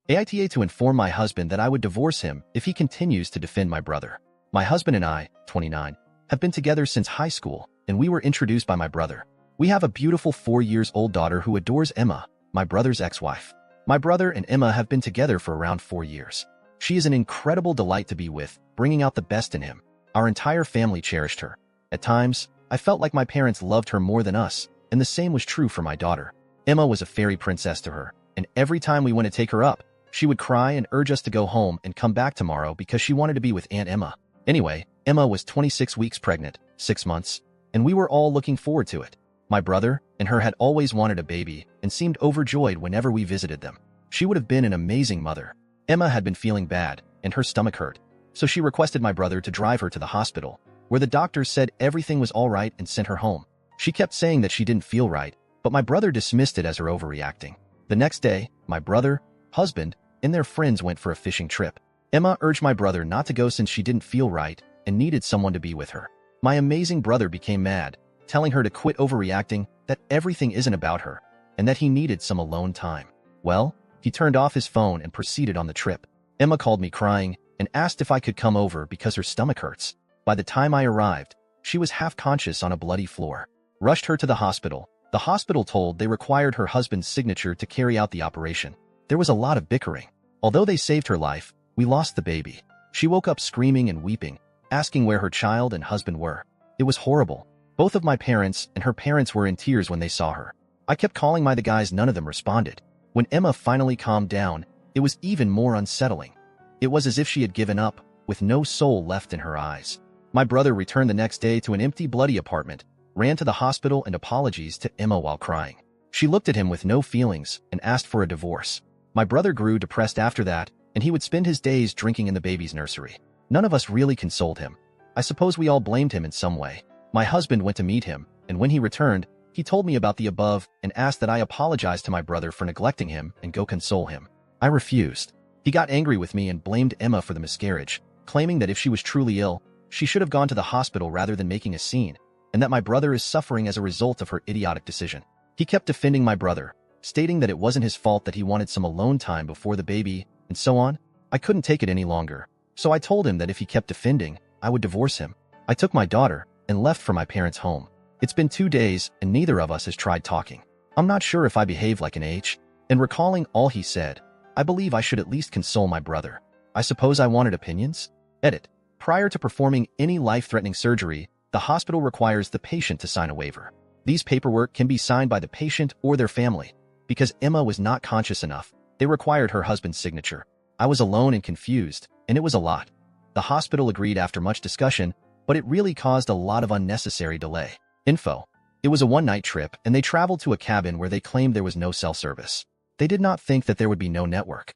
AITA to inform my husband that I would divorce him if he continues to defend my brother. My husband and I, 29, have been together since high school, and we were introduced by my brother. We have a beautiful 4-year-old daughter who adores Emma, my brother's ex-wife. My brother and Emma have been together for around 4 years. She is an incredible delight to be with, bringing out the best in him. Our entire family cherished her. At times, I felt like my parents loved her more than us, and the same was true for my daughter. Emma was a fairy princess to her, and every time we went to take her up, she would cry and urge us to go home and come back tomorrow because she wanted to be with Aunt Emma. Anyway, Emma was 26 weeks pregnant, 6 months, and we were all looking forward to it. My brother and her had always wanted a baby and seemed overjoyed whenever we visited them. She would have been an amazing mother. Emma had been feeling bad, and her stomach hurt, so she requested my brother to drive her to the hospital, where the doctors said everything was all right and sent her home. She kept saying that she didn't feel right, but my brother dismissed it as her overreacting. The next day, my brother, husband, and their friends went for a fishing trip. Emma urged my brother not to go since she didn't feel right and needed someone to be with her. My amazing brother became mad, telling her to quit overreacting, that everything isn't about her, and that he needed some alone time. Well, he turned off his phone and proceeded on the trip. Emma called me crying and asked if I could come over because her stomach hurts. By the time I arrived, she was half conscious on a bloody floor. Rushed her to the hospital. The hospital told they required her husband's signature to carry out the operation. There was a lot of bickering. Although they saved her life, we lost the baby. She woke up screaming and weeping, asking where her child and husband were. It was horrible. Both of my parents and her parents were in tears when they saw her. I kept calling the guys, none of them responded. When Emma finally calmed down, it was even more unsettling. It was as if she had given up, with no soul left in her eyes. My brother returned the next day to an empty, bloody apartment, ran to the hospital and apologized to Emma while crying. She looked at him with no feelings and asked for a divorce. My brother grew depressed after that, and he would spend his days drinking in the baby's nursery. None of us really consoled him. I suppose we all blamed him in some way. My husband went to meet him, and when he returned, he told me about the above and asked that I apologize to my brother for neglecting him and go console him. I refused. He got angry with me and blamed Emma for the miscarriage, claiming that if she was truly ill, she should have gone to the hospital rather than making a scene, and that my brother is suffering as a result of her idiotic decision. He kept defending my brother, stating that it wasn't his fault that he wanted some alone time before the baby, and so on. I couldn't take it any longer, so I told him that if he kept defending, I would divorce him. I took my daughter and left for my parents' home. It's been 2 days, and neither of us has tried talking. I'm not sure if I behaved like an H. And recalling all he said, I believe I should at least console my brother. I suppose I wanted opinions? Edit. Prior to performing any life-threatening surgery, the hospital requires the patient to sign a waiver. These paperwork can be signed by the patient or their family. Because Emma was not conscious enough, they required her husband's signature. I was alone and confused, and it was a lot. The hospital agreed after much discussion, but it really caused a lot of unnecessary delay. Info. It was a one-night trip, and they traveled to a cabin where they claimed there was no cell service. They did not think that there would be no network.